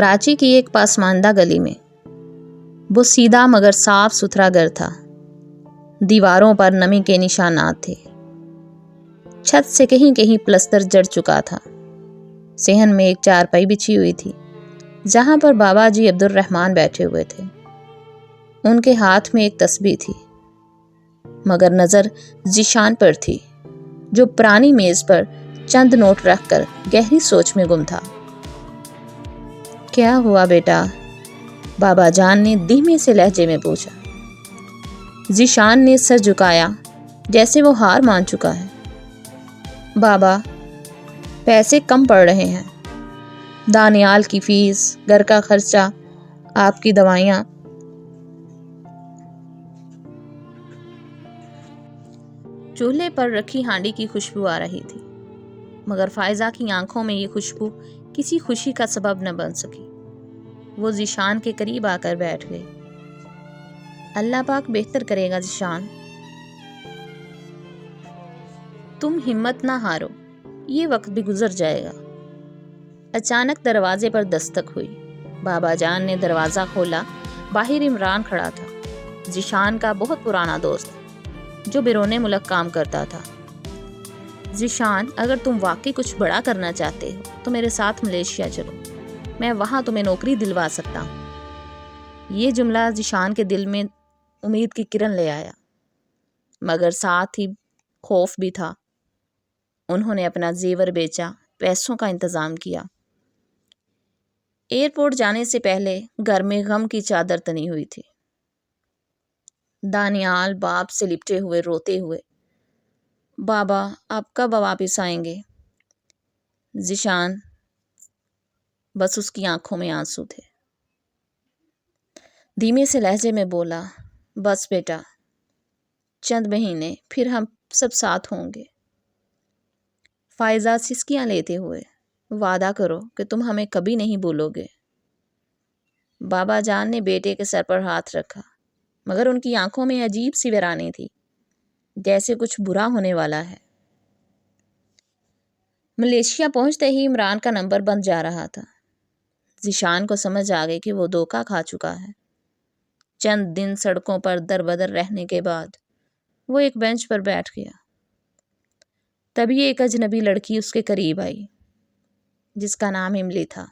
کراچی کی ایک پسماندہ گلی میں وہ سیدھا مگر صاف ستھرا گھر تھا۔ دیواروں پر نمی کے نشانات تھے، چھت سے کہیں کہیں پلستر جڑ چکا تھا۔ صحن میں ایک چارپائی بچھی ہوئی تھی جہاں پر بابا جی عبدالرحمن بیٹھے ہوئے تھے۔ ان کے ہاتھ میں ایک تسبیح تھی، مگر نظر ذیشان پر تھی جو پرانی میز پر چند نوٹ رکھ کر گہری سوچ میں گم تھا۔ کیا ہوا بیٹا؟ بابا جان نے دھیمے سے لہجے میں پوچھا۔ ذیشان نے سر جھکایا جیسے وہ ہار مان چکا ہے۔ بابا، پیسے کم پڑ رہے ہیں، دانیال کی فیس، گھر کا خرچہ، آپ کی دوائیاں۔ چولہے پر رکھی ہانڈی کی خوشبو آ رہی تھی، مگر فائزہ کی آنکھوں میں یہ خوشبو کسی خوشی کا سبب نہ بن سکی۔ وہ ذیشان کے قریب آ کر بیٹھ گئی۔ اللہ پاک بہتر کرے گا ذیشان، تم ہمت نہ ہارو، یہ وقت بھی گزر جائے گا۔ اچانک دروازے پر دستک ہوئی۔ بابا جان نے دروازہ کھولا۔ باہر عمران کھڑا تھا، ذیشان کا بہت پرانا دوست جو بیرون ملک کام کرتا تھا۔ ذیشان، اگر تم واقعی کچھ بڑا کرنا چاہتے ہو تو میرے ساتھ ملیشیا چلو، میں وہاں تمہیں نوکری دلوا سکتا ہوں۔ یہ جملہ ذیشان کے دل میں امید کی کرن لے آیا، مگر ساتھ ہی خوف بھی تھا۔ انہوں نے اپنا زیور بیچا، پیسوں کا انتظام کیا۔ ایئرپورٹ جانے سے پہلے گھر میں غم کی چادر تنی ہوئی تھی۔ دانیال باپ سے لپٹے ہوئے روتے ہوئے، بابا آپ کب واپس آئیں گے؟ ذیشان، بس اس کی آنکھوں میں آنسو تھے۔ دھیمے سے لہجے میں بولا، بس بیٹا، چند مہینے پھر ہم سب ساتھ ہوں گے۔ فائزہ سسکیاں لیتے ہوئے، وعدہ کرو کہ تم ہمیں کبھی نہیں بھولو گے۔ بابا جان نے بیٹے کے سر پر ہاتھ رکھا، مگر ان کی آنکھوں میں عجیب سی ویرانی تھی، جیسے کچھ برا ہونے والا ہے۔ ملیشیا پہنچتے ہی عمران کا نمبر بند جا رہا تھا۔ ذیشان کو سمجھ آ گئی کہ وہ دھوکہ کھا چکا ہے۔ چند دن سڑکوں پر در بدر رہنے کے بعد وہ ایک بینچ پر بیٹھ گیا۔ تبھی ایک اجنبی لڑکی اس کے قریب آئی جس کا نام املی تھا۔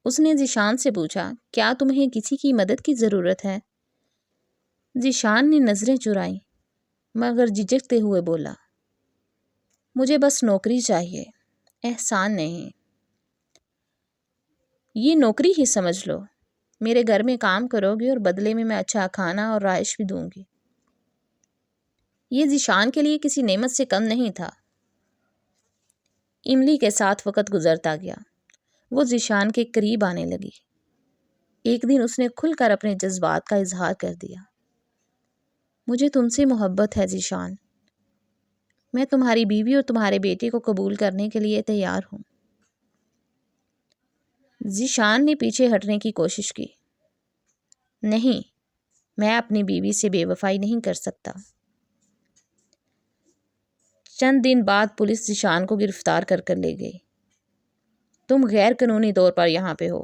اس نے ذیشان سے پوچھا، کیا تمہیں کسی کی مدد کی ضرورت ہے؟ ذیشان نے نظریں چرائیں مگر جھجکتے ہوئے بولا، مجھے بس نوکری چاہیے، احسان نہیں۔ یہ نوکری ہی سمجھ لو، میرے گھر میں کام کرو گی اور بدلے میں اچھا کھانا اور رہائش بھی دوں گی۔ یہ ذیشان کے لیے کسی نعمت سے کم نہیں تھا۔ املی کے ساتھ وقت گزرتا گیا، وہ ذیشان کے قریب آنے لگی۔ ایک دن اس نے کھل کر اپنے جذبات کا اظہار کر دیا، مجھے تم سے محبت ہے ذیشان، میں تمہاری بیوی اور تمہارے بیٹے کو قبول کرنے کے لیے تیار ہوں۔ ذیشان نے پیچھے ہٹنے کی کوشش کی، نہیں، میں اپنی بیوی سے بے وفائی نہیں کر سکتا۔ چند دن بعد پولیس ذیشان کو گرفتار کر لے گئی۔ تم غیر قانونی طور پر یہاں پہ ہو،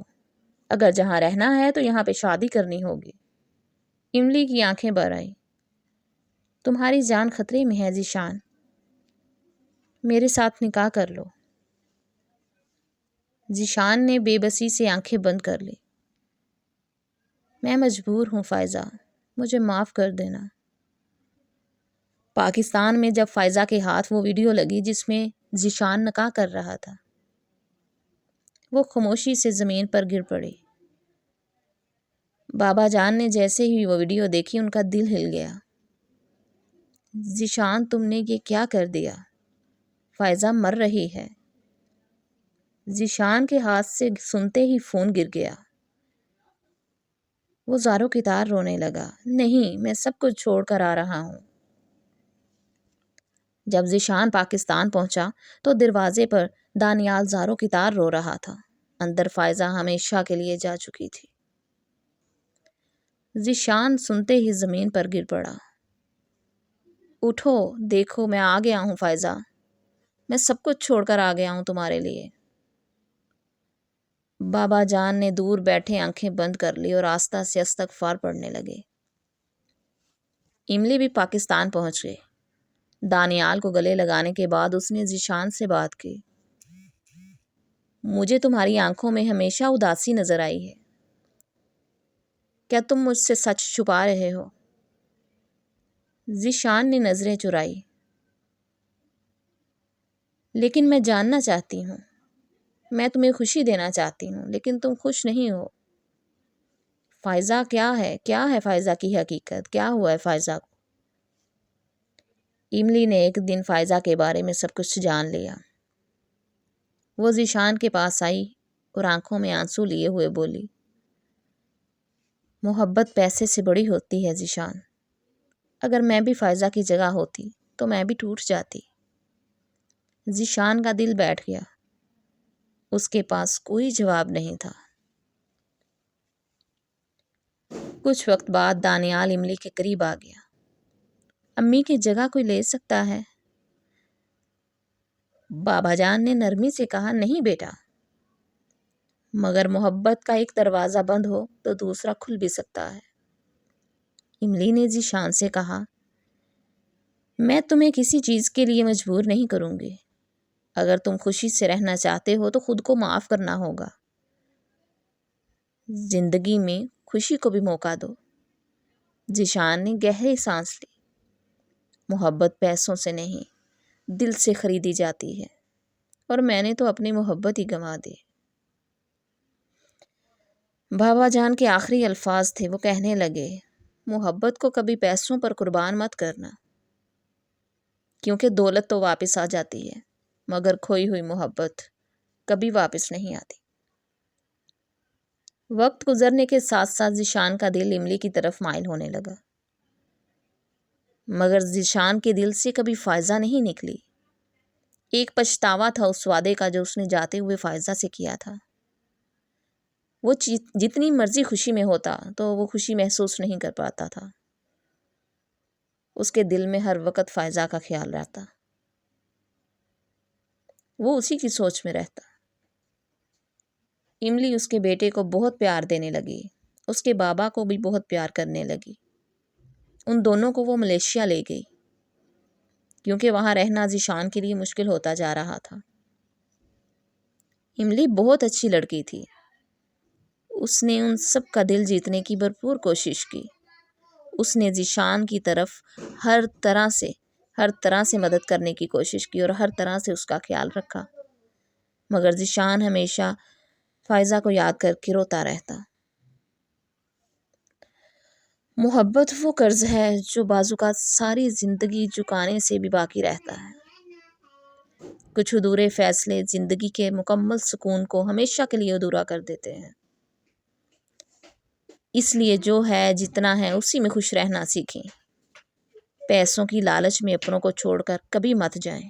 اگر جہاں رہنا ہے تو یہاں پہ شادی کرنی ہوگی۔ املی کی آنکھیں بھر آئیں، تمہاری جان خطرے میں ہے ذیشان، میرے ساتھ نکاح کر لو۔ ذیشان نے بے بسی سے آنکھیں بند کر لی۔ میں مجبور ہوں فائزہ، مجھے معاف کر دینا۔ پاکستان میں جب فائزہ کے ہاتھ وہ ویڈیو لگی جس میں ذیشان نکاح کر رہا تھا، وہ خاموشی سے زمین پر گر پڑی۔ بابا جان نے جیسے ہی وہ ویڈیو دیکھی ان کا دل ہل گیا۔ ذیشان، تم نے یہ کیا کر دیا؟ فائزہ مر رہی ہے۔ ذیشان کے ہاتھ سے سنتے ہی فون گر گیا۔ وہ زاروں کی طرح رونے لگا، نہیں، میں سب کچھ چھوڑ کر آ رہا ہوں۔ جب ذیشان پاکستان پہنچا تو دروازے پر دانیال زاروں کی طرح رو رہا تھا، اندر فائزہ ہمیشہ کے لیے جا چکی تھی۔ ذیشان سنتے ہی زمین پر گر پڑا۔ اٹھو، دیکھو، میں آ گیا ہوں فائزہ، میں سب کچھ چھوڑ کر آ گیا ہوں تمہارے لیے۔ بابا جان نے دور بیٹھے آنکھیں بند کر لی اور آہستہ سے استغفار پڑھنے لگے۔ املی بھی پاکستان پہنچ گئے۔ دانیال کو گلے لگانے کے بعد اس نے ذیشان سے بات کی۔ مجھے تمہاری آنکھوں میں ہمیشہ اداسی نظر آئی ہے، کیا تم مجھ سے سچ چھپا رہے ہو؟ ذیشان نے نظریں چرائی۔ لیکن میں جاننا چاہتی ہوں، میں تمہیں خوشی دینا چاہتی ہوں، لیکن تم خوش نہیں ہو۔ فائزہ کیا ہے فائزہ کی حقیقت، کیا ہوا ہے فائزہ کو؟ املی نے ایک دن فائزہ کے بارے میں سب کچھ جان لیا۔ وہ ذیشان کے پاس آئی اور آنکھوں میں آنسو لیے ہوئے بولی، محبت پیسے سے بڑی ہوتی ہے ذیشان، اگر میں بھی فائزہ کی جگہ ہوتی تو میں بھی ٹوٹ جاتی۔ ذیشان کا دل بیٹھ گیا، اس کے پاس کوئی جواب نہیں تھا۔ کچھ وقت بعد دانیال املی کے قریب آ گیا۔ امی کی جگہ کوئی لے سکتا ہے؟ بابا جان نے نرمی سے کہا، نہیں بیٹا، مگر محبت کا ایک دروازہ بند ہو تو دوسرا کھل بھی سکتا ہے۔ املی نے ذیشان سے کہا، میں تمہیں کسی چیز کے لیے مجبور نہیں کروں گی، اگر تم خوشی سے رہنا چاہتے ہو تو خود کو معاف کرنا ہوگا۔ زندگی میں خوشی کو بھی موقع دو۔ ذیشان نے گہری سانس لی۔ محبت پیسوں سے نہیں، دل سے خریدی جاتی ہے، اور میں نے تو اپنی محبت ہی گنوا دی۔ بابا جان کے آخری الفاظ تھے۔ وہ کہنے لگے، محبت کو کبھی پیسوں پر قربان مت کرنا، کیونکہ دولت تو واپس آ جاتی ہے، مگر کھوئی ہوئی محبت کبھی واپس نہیں آتی۔ وقت گزرنے کے ساتھ ساتھ ذیشان کا دل املی کی طرف مائل ہونے لگا، مگر ذیشان کے دل سے کبھی فائزہ نہیں نکلی۔ ایک پچھتاوا تھا اس وعدے کا جو اس نے جاتے ہوئے فائزہ سے کیا تھا۔ وہ جتنی مرضی خوشی میں ہوتا تو وہ خوشی محسوس نہیں کر پاتا تھا۔ اس کے دل میں ہر وقت فائزہ کا خیال رہتا، وہ اسی کی سوچ میں رہتا۔ املی اس کے بیٹے کو بہت پیار دینے لگی، اس کے بابا کو بھی بہت پیار کرنے لگی۔ ان دونوں کو وہ ملیشیا لے گئی، کیونکہ وہاں رہنا ذیشان کے لیے مشکل ہوتا جا رہا تھا۔ املی بہت اچھی لڑکی تھی، اس نے ان سب کا دل جیتنے کی بھرپور کوشش کی۔ اس نے ذیشان کی طرف ہر طرح سے مدد کرنے کی کوشش کی اور ہر طرح سے اس کا خیال رکھا، مگر ذیشان ہمیشہ فائزہ کو یاد کر کے روتا رہتا۔ محبت وہ قرض ہے جو بعض اوقات ساری زندگی چکانے سے بھی باقی رہتا ہے۔ کچھ ادھورے فیصلے زندگی کے مکمل سکون کو ہمیشہ کے لیے ادھورا کر دیتے ہیں۔ اس لیے جو ہے جتنا ہے اسی میں خوش رہنا سیکھیں۔ پیسوں کی لالچ میں اپنوں کو چھوڑ کر کبھی مت جائیں۔